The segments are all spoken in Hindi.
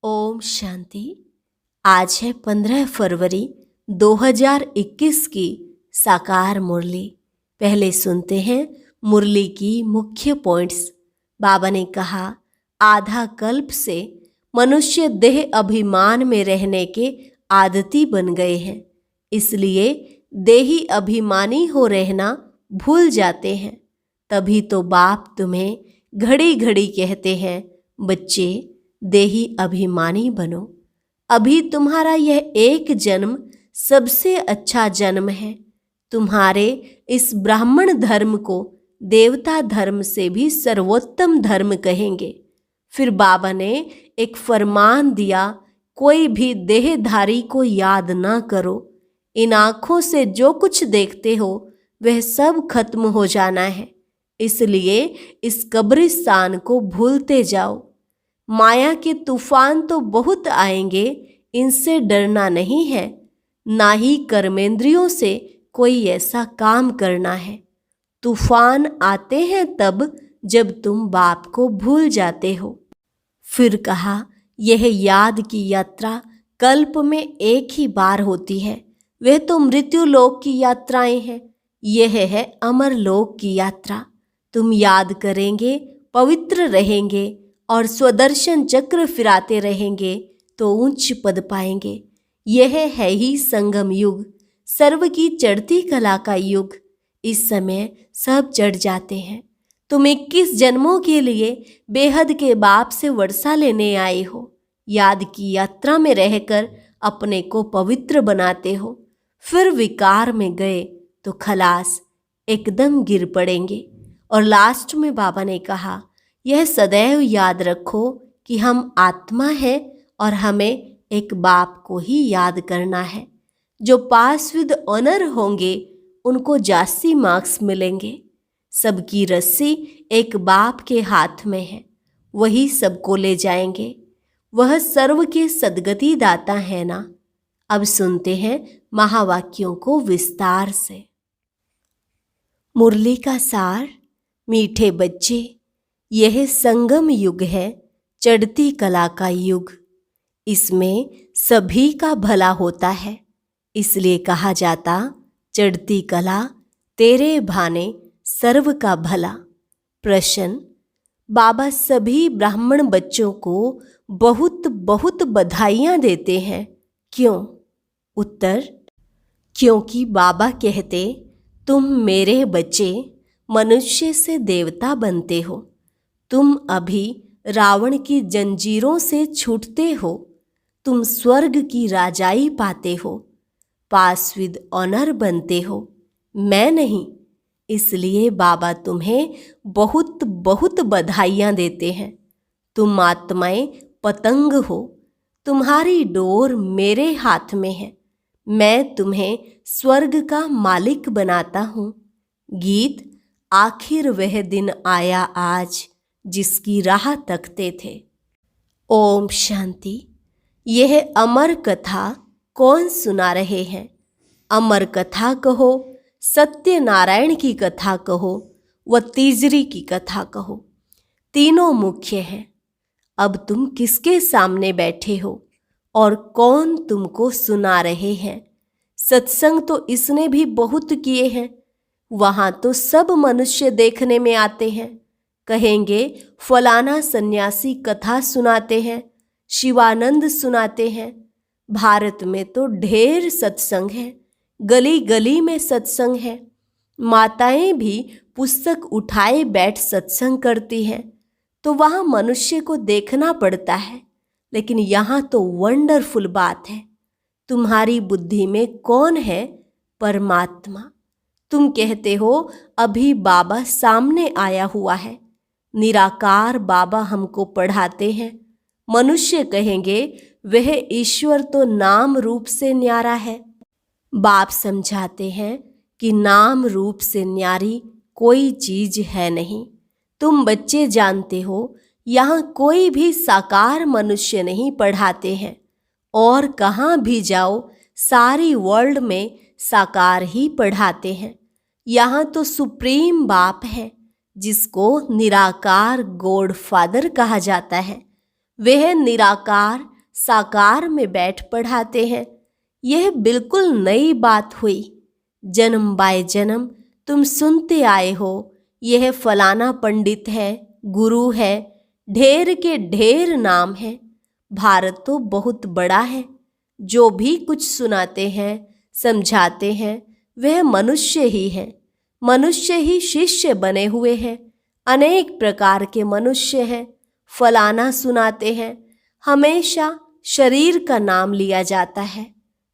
ओम शांति। आज है 15 फरवरी 2021 की साकार मुरली। पहले सुनते हैं मुरली की मुख्य पॉइंट्स। बाबा ने कहा, आधा कल्प से मनुष्य देह अभिमान में रहने के आदती बन गए हैं, इसलिए देही अभिमानी हो रहना भूल जाते हैं। तभी तो बाप तुम्हें घड़ी घड़ी कहते हैं, बच्चे देही अभिमानी बनो। अभी तुम्हारा यह एक जन्म सबसे अच्छा जन्म है। तुम्हारे इस ब्राह्मण धर्म को देवता धर्म से भी सर्वोत्तम धर्म कहेंगे। फिर बाबा ने एक फरमान दिया, कोई भी देहधारी को याद ना करो। इन आँखों से जो कुछ देखते हो वह सब खत्म हो जाना है, इसलिए इस कब्रिस्तान को भूलते जाओ। माया के तूफान तो बहुत आएंगे, इनसे डरना नहीं है। ना ही कर्मेंद्रियों से कोई ऐसा काम करना है। तूफान आते हैं तब जब तुम बाप को भूल जाते हो। फिर कहा, यह याद की यात्रा कल्प में एक ही बार होती है। वह तो मृत्यु लोक की यात्राएं हैं, यह है अमर लोक की यात्रा। तुम याद करेंगे, पवित्र रहेंगे और स्वदर्शन चक्र फिराते रहेंगे तो उच्च पद पाएंगे। यह है ही संगम युग, सर्व की चढ़ती कला का युग। इस समय सब चढ़ जाते हैं। तुम 21 जन्मों के लिए बेहद के बाप से वर्षा लेने आए हो। याद की यात्रा में रहकर अपने को पवित्र बनाते हो। फिर विकार में गए तो खलास, एकदम गिर पड़ेंगे। और लास्ट में बाबा ने कहा, यह सदैव याद रखो कि हम आत्मा है और हमें एक बाप को ही याद करना है। जो पास विद ऑनर होंगे उनको जास्ती मार्क्स मिलेंगे। सबकी रस्सी एक बाप के हाथ में है, वही सबको ले जाएंगे। वह सर्व के सद्गति दाता है ना। अब सुनते हैं महावाक्यों को विस्तार से। मुरली का सार। मीठे बच्चे, यह संगम युग है, चढ़ती कला का युग। इसमें सभी का भला होता है, इसलिए कहा जाता, चढ़ती कला तेरे भाने सर्व का भला। प्रश्न, बाबा सभी ब्राह्मण बच्चों को बहुत बहुत बधाइयाँ देते हैं, क्यों? उत्तर, क्योंकि बाबा कहते, तुम मेरे बच्चे मनुष्य से देवता बनते हो। तुम अभी रावण की जंजीरों से छूटते हो। तुम स्वर्ग की राजाई पाते हो, पास विद ऑनर बनते हो, मैं नहीं। इसलिए बाबा तुम्हें बहुत बहुत बधाइयाँ देते हैं। तुम आत्माएं पतंग हो, तुम्हारी डोर मेरे हाथ में है। मैं तुम्हें स्वर्ग का मालिक बनाता हूँ। गीत, आखिर वह दिन आया आज जिसकी राह तकते थे। ओम शांति। यह अमर कथा कौन सुना रहे हैं? अमर कथा कहो, सत्यनारायण की कथा कहो, व तीजरी की कथा कहो, तीनों मुख्य हैं। अब तुम किसके सामने बैठे हो और कौन तुमको सुना रहे हैं? सत्संग तो इसने भी बहुत किए हैं। वहाँ तो सब मनुष्य देखने में आते हैं। कहेंगे फलाना सन्यासी कथा सुनाते हैं, शिवानंद सुनाते हैं। भारत में तो ढेर सत्संग है, गली गली में सत्संग है। माताएं भी पुस्तक उठाए बैठ सत्संग करती हैं, तो वहाँ मनुष्य को देखना पड़ता है। लेकिन यहाँ तो वंडरफुल बात है, तुम्हारी बुद्धि में कौन है? परमात्मा। तुम कहते हो अभी बाबा सामने आया हुआ है। निराकार बाबा हमको पढ़ाते हैं। मनुष्य कहेंगे वह ईश्वर तो नाम रूप से न्यारा है। बाप समझाते हैं कि नाम रूप से न्यारी कोई चीज है नहीं। तुम बच्चे जानते हो, यहाँ कोई भी साकार मनुष्य नहीं पढ़ाते हैं। और कहाँ भी जाओ, सारी वर्ल्ड में साकार ही पढ़ाते हैं। यहाँ तो सुप्रीम बाप है, जिसको निराकार गॉड फादर कहा जाता है। वह निराकार साकार में बैठ पढ़ाते हैं। यह बिल्कुल नई बात हुई। जन्म बाय जन्म तुम सुनते आए हो, यह फलाना पंडित है, गुरु है, ढेर के ढेर नाम है। भारत तो बहुत बड़ा है। जो भी कुछ सुनाते हैं, समझाते हैं, वह मनुष्य ही है। मनुष्य ही शिष्य बने हुए हैं। अनेक प्रकार के मनुष्य हैं। फलाना सुनाते हैं, हमेशा शरीर का नाम लिया जाता है।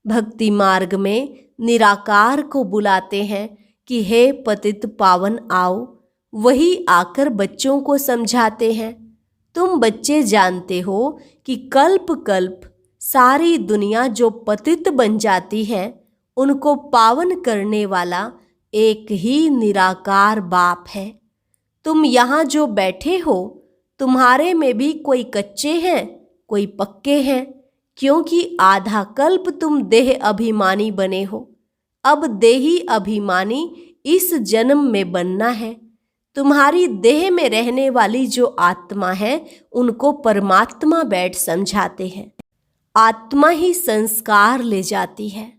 भक्ति मार्ग में निराकार को बुलाते हैं कि हे पतित पावन आओ। वही आकर बच्चों को समझाते हैं। तुम बच्चे जानते हो कि कल्प कल्प सारी दुनिया जो पतित बन जाती है, उनको पावन करने वाला एक ही निराकार बाप है। तुम यहाँ जो बैठे हो, तुम्हारे में भी कोई कच्चे हैं, कोई पक्के हैं, क्योंकि आधा कल्प तुम देह अभिमानी बने हो। अब देही अभिमानी इस जन्म में बनना है। तुम्हारी देह में रहने वाली जो आत्मा है, उनको परमात्मा बैठ समझाते हैं। आत्मा ही संस्कार ले जाती है।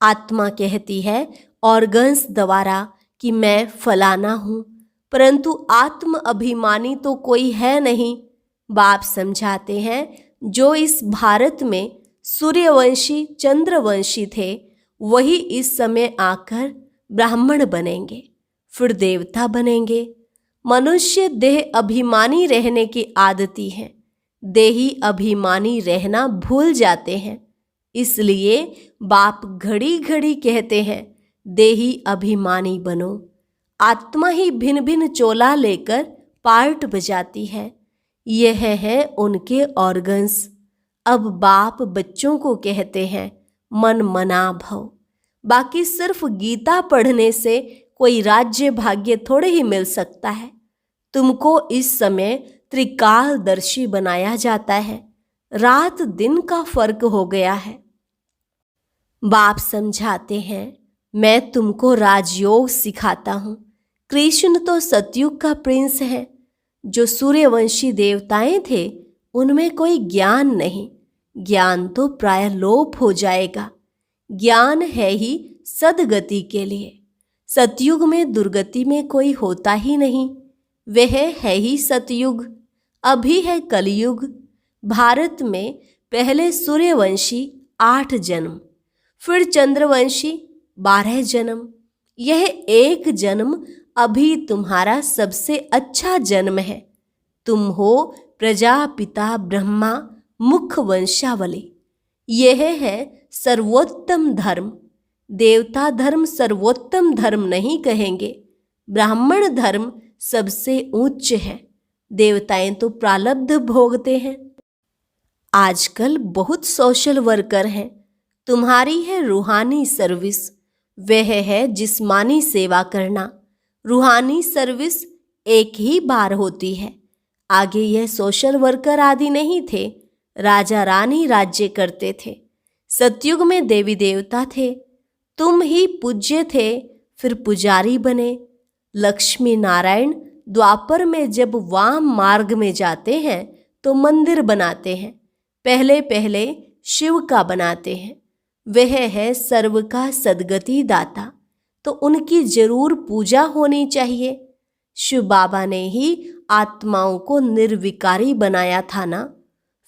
आत्मा कहती है ऑर्गन्स द्वारा कि मैं फलाना हूँ, परंतु आत्म अभिमानी तो कोई है नहीं। बाप समझाते हैं जो इस भारत में सूर्यवंशी चंद्रवंशी थे, वही इस समय आकर ब्राह्मण बनेंगे, फिर देवता बनेंगे। मनुष्य देह अभिमानी रहने की आदती है। देही अभिमानी रहना भूल जाते हैं। इसलिए बाप घड़ी घड़ी कहते हैं देही अभिमानी बनो। आत्मा ही भिन्न भिन्न चोला लेकर पार्ट बजाती है। यह है उनके ऑर्गन्स। अब बाप बच्चों को कहते हैं मन मना भव। बाकी सिर्फ गीता पढ़ने से कोई राज्य भाग्य थोड़े ही मिल सकता है। तुमको इस समय त्रिकालदर्शी बनाया जाता है। रात दिन का फर्क हो गया है। बाप समझाते हैं मैं तुमको राजयोग सिखाता हूँ। कृष्ण तो सतयुग का प्रिंस है। जो सूर्यवंशी देवताएं थे, उनमें कोई ज्ञान नहीं। ज्ञान तो प्राय लोप हो जाएगा। ज्ञान है ही सदगति के लिए। सतयुग में दुर्गति में कोई होता ही नहीं। वह है ही सतयुग। अभी है कलयुग। भारत में पहले सूर्यवंशी 8 जन्म, फिर चंद्रवंशी 12 जन्म। यह एक जन्म अभी तुम्हारा सबसे अच्छा जन्म है। तुम हो प्रजापिता ब्रह्मा मुख वंशावली। यह है सर्वोत्तम धर्म। देवता धर्म सर्वोत्तम धर्म नहीं कहेंगे। ब्राह्मण धर्म सबसे उच्च है। देवताएं तो प्रारब्ध भोगते हैं। आजकल बहुत सोशल वर्कर हैं। तुम्हारी है रूहानी सर्विस, वह है जिस्मानी सेवा करना। रूहानी सर्विस एक ही बार होती है। आगे यह सोशल वर्कर आदि नहीं थे। राजा रानी राज्य करते थे। सतयुग में देवी देवता थे। तुम ही पूज्य थे, फिर पुजारी बने। लक्ष्मी नारायण द्वापर में जब वाम मार्ग में जाते हैं तो मंदिर बनाते हैं। पहले पहले शिव का बनाते हैं। वह है सर्व का सद्गति दाता, तो उनकी जरूर पूजा होनी चाहिए। शिव बाबा ने ही आत्माओं को निर्विकारी बनाया था ना।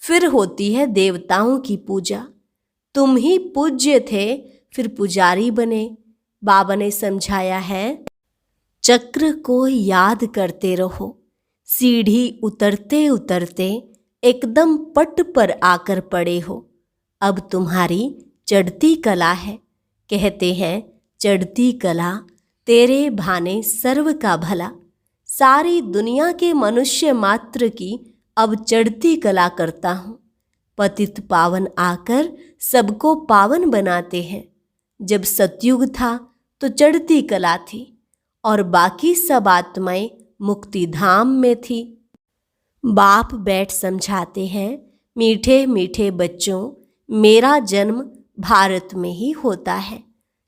फिर होती है देवताओं की पूजा। तुम ही पूज्य थे, फिर पुजारी बने। बाबा ने समझाया है चक्र को याद करते रहो। सीढ़ी उतरते उतरते एकदम पट पर आकर पड़े हो। अब तुम्हारी चढ़ती कला है। कहते हैं चढ़ती कला तेरे भाने सर्व का भला। सारी दुनिया के मनुष्य मात्र की अब चढ़ती कला करता हूँ। पतित पावन आकर सबको पावन बनाते हैं। जब सतयुग था तो चढ़ती कला थी और बाकी सब आत्माएं मुक्ति धाम में थी। बाप बैठ समझाते हैं मीठे मीठे बच्चों, मेरा जन्म भारत में ही होता है।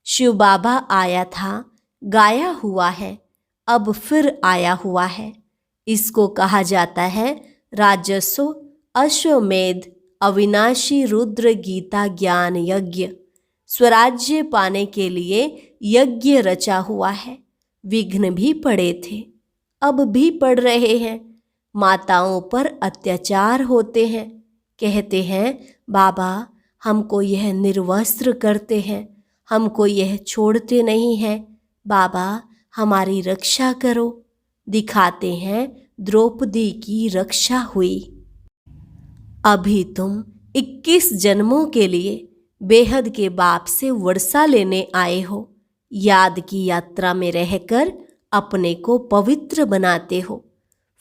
शिव बाबा आया था, गाया हुआ है, अब फिर आया हुआ है। इसको कहा जाता है राजस्व अश्वमेध अविनाशी रुद्र गीता ज्ञान यज्ञ। स्वराज्य पाने के लिए यज्ञ रचा हुआ है। विघ्न भी पड़े थे, अब भी पड़ रहे हैं। माताओं पर अत्याचार होते हैं। कहते हैं बाबा हमको यह निर्वस्त्र करते हैं, हमको यह छोड़ते नहीं हैं, बाबा हमारी रक्षा करो। दिखाते हैं द्रौपदी की रक्षा हुई। अभी तुम 21 जन्मों के लिए बेहद के बाप से वर्षा लेने आए हो। याद की यात्रा में रहकर अपने को पवित्र बनाते हो,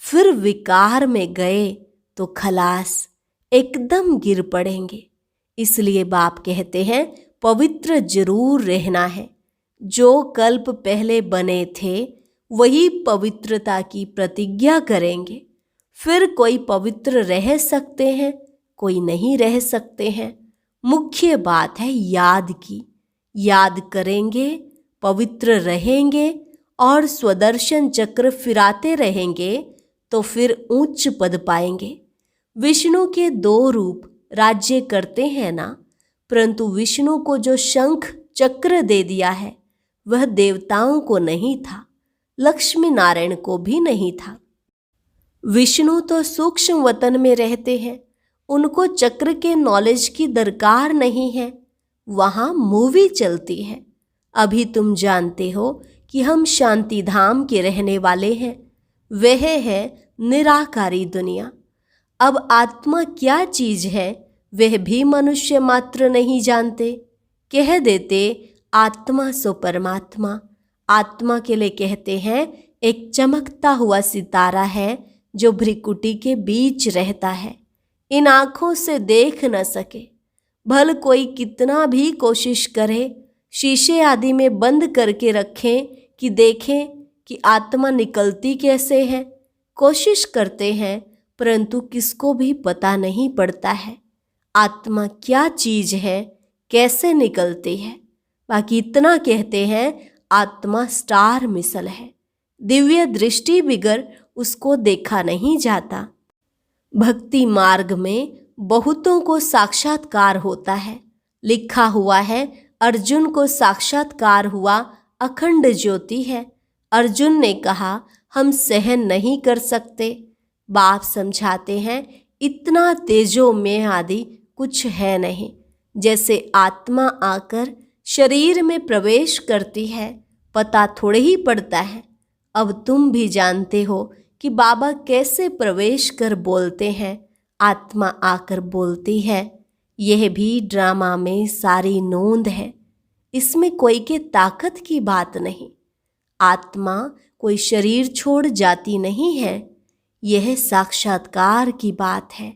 फिर विकार में गए तो खलास, एकदम गिर पड़ेंगे। इसलिए बाप कहते हैं पवित्र जरूर रहना है। जो कल्प पहले बने थे वही पवित्रता की प्रतिज्ञा करेंगे। फिर कोई पवित्र रह सकते हैं, कोई नहीं रह सकते हैं। मुख्य बात है याद की। याद करेंगे, पवित्र रहेंगे और स्वदर्शन चक्र फिराते रहेंगे तो फिर उच्च पद पाएंगे। विष्णु के 2 रूप राज्य करते हैं ना, परंतु विष्णु को जो शंख चक्र दे दिया है वह देवताओं को नहीं था, लक्ष्मी नारायण को भी नहीं था। विष्णु तो सूक्ष्म वतन में रहते हैं, उनको चक्र के नॉलेज की दरकार नहीं है। वहाँ मूवी चलती है। अभी तुम जानते हो कि हम शांति धाम के रहने वाले हैं। वह है निराकारी दुनिया। अब आत्मा क्या चीज है वह भी मनुष्य मात्र नहीं जानते। कह देते आत्मा सो परमात्मा। आत्मा के लिए कहते हैं एक चमकता हुआ सितारा है जो भ्रिकुटी के बीच रहता है। इन आँखों से देख न सके, भल कोई कितना भी कोशिश करे, शीशे आदि में बंद करके रखें कि देखें कि आत्मा निकलती कैसे है। कोशिश करते हैं परंतु किसको भी पता नहीं पड़ता है आत्मा क्या चीज है, कैसे निकलती है। बाकी इतना कहते हैं आत्मा स्टार मिसल है, दिव्य दृष्टि बिगर उसको देखा नहीं जाता। भक्ति मार्ग में बहुतों को साक्षात्कार होता है। लिखा हुआ है अर्जुन को साक्षात्कार हुआ अखंड ज्योति है। अर्जुन ने कहा हम सहन नहीं कर सकते। बाप समझाते हैं इतना तेजो में आदि कुछ है नहीं। जैसे आत्मा आकर शरीर में प्रवेश करती है पता थोड़े ही पड़ता है। अब तुम भी जानते हो कि बाबा कैसे प्रवेश कर बोलते हैं, आत्मा आकर बोलती है। यह भी ड्रामा में सारी नोंद है, इसमें कोई के ताकत की बात नहीं। आत्मा कोई शरीर छोड़ जाती नहीं है। यह साक्षात्कार की बात है,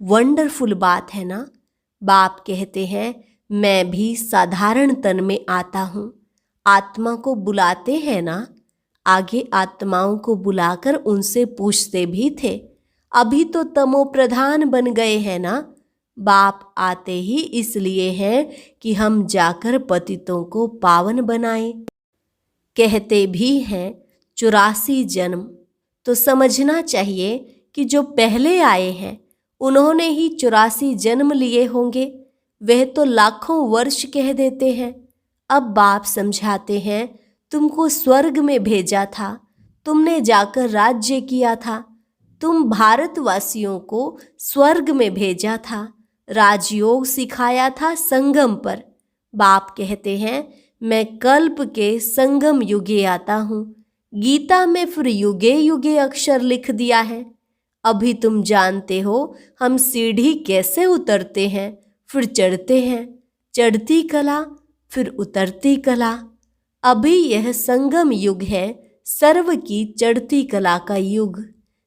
वंडरफुल बात है ना। बाप कहते हैं मैं भी साधारण तन में आता हूँ। आत्मा को बुलाते हैं ना, आगे आत्माओं को बुलाकर उनसे पूछते भी थे। अभी तो तमो प्रधान बन गए हैं ना। बाप आते ही इसलिए हैं कि हम जाकर पतितों को पावन बनाएं। कहते भी हैं 84 जन्म, तो समझना चाहिए कि जो पहले आए हैं उन्होंने ही 84 जन्म लिए होंगे। वह तो लाखों वर्ष कह देते हैं। अब बाप समझाते हैं तुमको स्वर्ग में भेजा था, तुमने जाकर राज्य किया था। तुम भारतवासियों को स्वर्ग में भेजा था, राजयोग सिखाया था संगम पर। बाप कहते हैं मैं कल्प के संगम युगे आता हूँ। गीता में फिर युगे युगे अक्षर लिख दिया है। अभी तुम जानते हो हम सीढ़ी कैसे उतरते हैं फिर चढ़ते हैं। चढ़ती कला फिर उतरती कला। अभी यह संगम युग है, सर्व की चढ़ती कला का युग।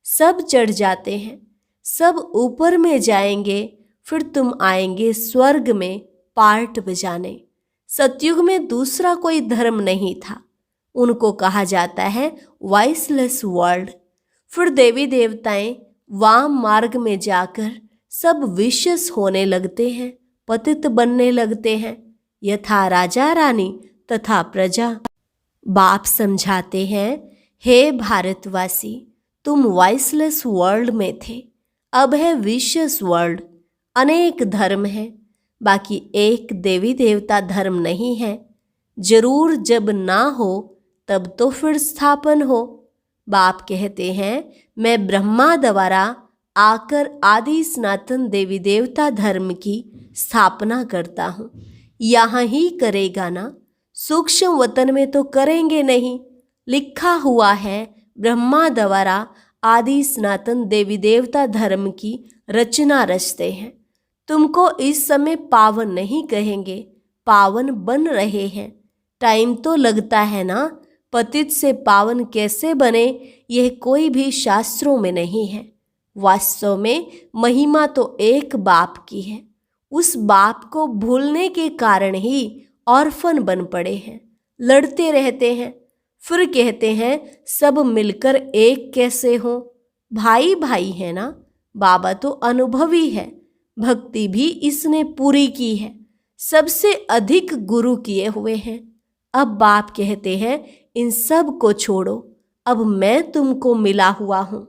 सब चढ़ जाते हैं, सब ऊपर में जाएंगे, फिर तुम आएंगे स्वर्ग में पार्ट बजाने। सतयुग में दूसरा कोई धर्म नहीं था, उनको कहा जाता है वॉइसलेस वर्ल्ड। फिर देवी देवताएं वाम मार्ग में जाकर सब विशेष होने लगते हैं, पतित बनने लगते हैं, यथा राजा रानी तथा प्रजा। बाप समझाते हैं हे भारतवासी, तुम वॉइसलेस वर्ल्ड में थे, अब है विशेष वर्ल्ड। अनेक धर्म हैं, बाकी एक देवी देवता धर्म नहीं है। जरूर जब ना हो तब तो फिर स्थापन हो। बाप कहते हैं मैं ब्रह्मा द्वारा आकर आदि सनातन देवी देवता धर्म की स्थापना करता हूँ। यहाँ ही करेगा ना, सूक्ष्म वतन में तो करेंगे नहीं। लिखा हुआ है ब्रह्मा द्वारा आदि सनातन देवी देवता धर्म की रचना रचते हैं। तुमको इस समय पावन नहीं कहेंगे, पावन बन रहे हैं। टाइम तो लगता है ना। पतित से पावन कैसे बने यह कोई भी शास्त्रों में नहीं है। वास्तव में महिमा तो एक बाप की है। उस बाप को भूलने के कारण ही ऑर्फन बन पड़े हैं, लड़ते रहते हैं। फिर कहते हैं सब मिलकर एक कैसे हो। भाई भाई है ना। बाबा तो अनुभवी है, भक्ति भी इसने पूरी की है, सबसे अधिक गुरु किए हुए हैं। अब बाप कहते हैं इन सब को छोड़ो, अब मैं तुमको मिला हुआ हूं।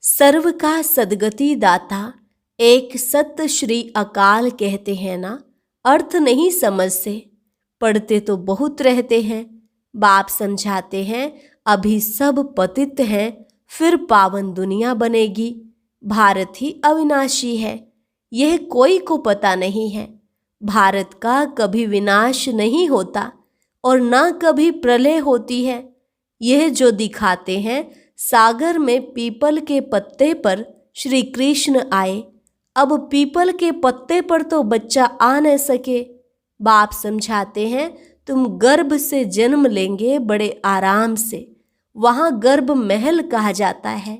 सर्व का सदगति दाता एक सत्य श्री अकाल कहते हैं ना। अर्थ नहीं समझते, पढ़ते तो बहुत रहते हैं। बाप समझाते हैं अभी सब पतित हैं, फिर पावन दुनिया बनेगी। भारत ही अविनाशी है, यह कोई को पता नहीं है। भारत का कभी विनाश नहीं होता और ना कभी प्रलय होती है। यह जो दिखाते हैं सागर में पीपल के पत्ते पर श्री कृष्ण आए, अब पीपल के पत्ते पर तो बच्चा आ न सके। बाप समझाते हैं तुम गर्भ से जन्म लेंगे बड़े आराम से, वहाँ गर्भ महल कहा जाता है,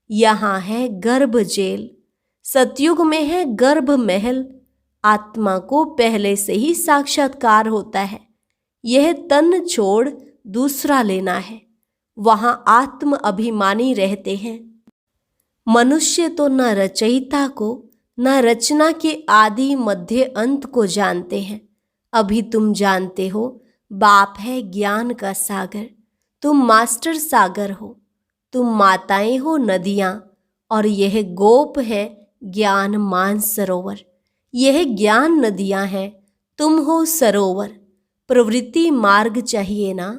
यहाँ है गर्भ जेल। सतयुग में है गर्भ महल। आत्मा को पहले से ही साक्षात्कार होता है, यह तन छोड़ दूसरा लेना है। वहाँ आत्म अभिमानी रहते हैं। मनुष्य तो न रचयिता को न रचना के आदि मध्य अंत को जानते हैं। अभी तुम जानते हो बाप है ज्ञान का सागर, तुम मास्टर सागर हो। तुम माताएं हो नदियाँ और यह गोप है ज्ञान मानसरोवर। यह ज्ञान नदियाँ हैं, तुम हो सरोवर। प्रवृत्ति मार्ग चाहिए ना।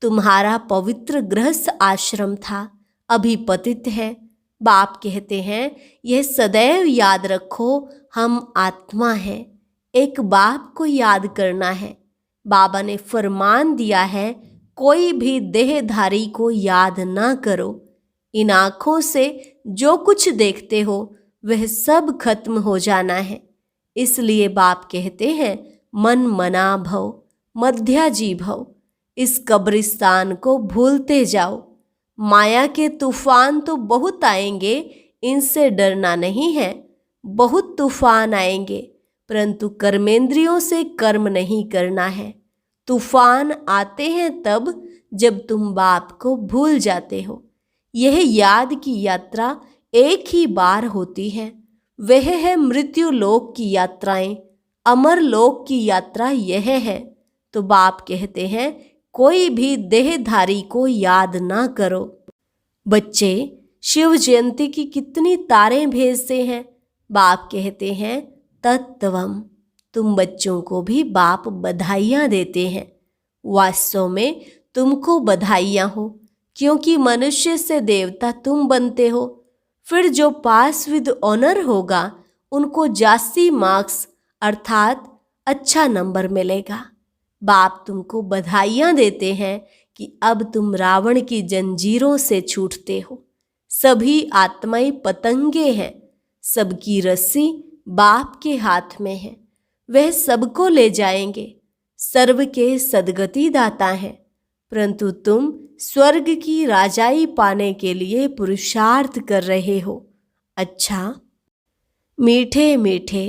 तुम्हारा पवित्र गृहस्थ आश्रम था, अभी पतित है। बाप कहते हैं यह सदैव याद रखो हम आत्मा हैं, एक बाप को याद करना है। बाबा ने फरमान दिया है कोई भी देहधारी को याद ना करो। इन आँखों से जो कुछ देखते हो वह सब खत्म हो जाना है। इसलिए बाप कहते हैं मन मना भव मध्याजी भव। इस कब्रिस्तान को भूलते जाओ। माया के तूफान तो बहुत आएंगे, इनसे डरना नहीं है। बहुत तूफान आएंगे, परंतु कर्मेंद्रियों से कर्म नहीं करना है। तूफान आते हैं तब जब तुम बाप को भूल जाते हो। यह याद की यात्रा एक ही बार होती है, वह है मृत्यु लोक की यात्राएं। अमर लोक की यात्रा यह है। तो बाप कहते हैं कोई भी देहधारी को याद ना करो। बच्चे शिव जयंती की कितनी तारें भेजते हैं। बाप कहते हैं तत्वम। तुम बच्चों को भी बाप बधाइयाँ देते हैं। वास्तव में तुमको बधाइयाँ हो, क्योंकि मनुष्य से देवता तुम बनते हो। फिर जो पास विद ऑनर होगा उनको जास्ती मार्क्स अर्थात अच्छा नंबर मिलेगा। बाप तुमको बधाइयाँ देते हैं कि अब तुम रावण की जंजीरों से छूटते हो। सभी आत्माएं पतंगे हैं, सबकी रस्सी बाप के हाथ में है, वह सबको ले जाएंगे। सर्व के सदगति दाता हैं, परंतु तुम स्वर्ग की राजाई पाने के लिए पुरुषार्थ कर रहे हो। अच्छा, मीठे मीठे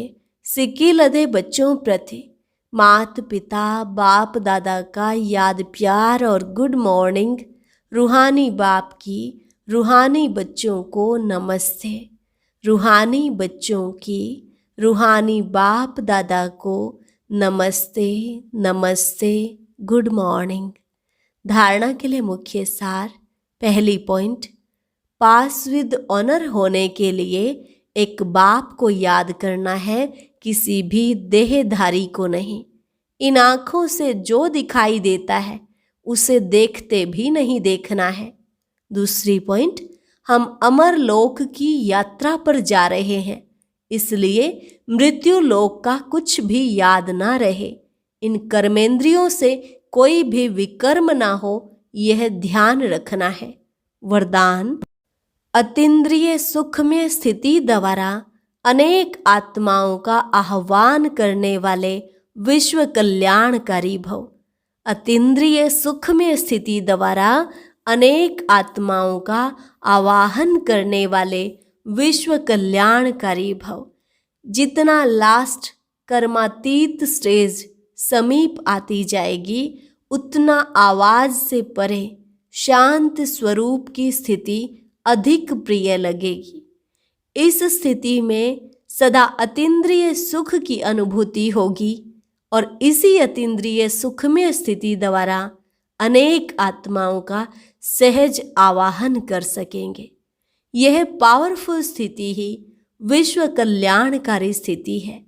सिक्की लदे बच्चों प्रति मात पिता बाप दादा का याद प्यार और गुड मॉर्निंग। रूहानी बाप की रूहानी बच्चों को नमस्ते। रूहानी बच्चों की रूहानी बाप दादा को नमस्ते नमस्ते, गुड मॉर्निंग। धारणा के लिए मुख्य सार। पहली पॉइंट, पास विद ऑनर होने के लिए एक बाप को याद करना है, किसी भी देहधारी को नहीं। इन आँखों से जो दिखाई देता है उसे देखते भी नहीं देखना है। दूसरी पॉइंट, हम अमर लोक की यात्रा पर जा रहे हैं, इसलिए मृत्यु लोक का कुछ भी याद ना रहे। इन कर्मेंद्रियों से कोई भी विकर्म ना हो, यह ध्यान रखना है। वरदान, अतीन्द्रिय सुख में स्थिति द्वारा अनेक आत्माओं का आह्वान करने वाले विश्व कल्याणकारी भव। अतीन्द्रिय सुख में स्थिति द्वारा अनेक आत्माओं का आवाहन करने वाले विश्व कल्याणकारी भव। जितना लास्ट कर्मातीत स्टेज समीप आती जाएगी, उतना आवाज से परे शांत स्वरूप की स्थिति अधिक प्रिय लगेगी। इस स्थिति में सदा अतीन्द्रिय सुख की अनुभूति होगी और इसी अतीन्द्रिय सुख में स्थिति द्वारा अनेक आत्माओं का सहज आवाहन कर सकेंगे। यह पावरफुल स्थिति ही विश्व कल्याणकारी स्थिति है।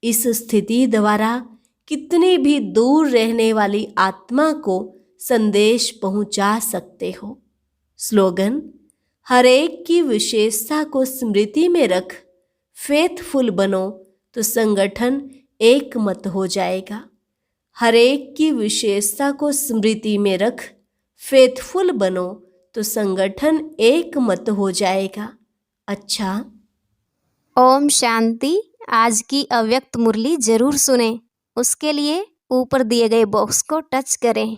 इस स्थिति द्वारा कितनी भी दूर रहने वाली आत्मा को संदेश पहुंचा सकते हो। स्लोगन, हर एक की विशेषता को स्मृति में रख फेथफुल बनो तो संगठन एक मत हो जाएगा। हर एक की विशेषता को स्मृति में रख फेथफुल बनो तो संगठन एक मत हो जाएगा। अच्छा, ओम शांति। आज की अव्यक्त मुरली जरूर सुने। उसके लिए ऊपर दिए गए बॉक्स को टच करें।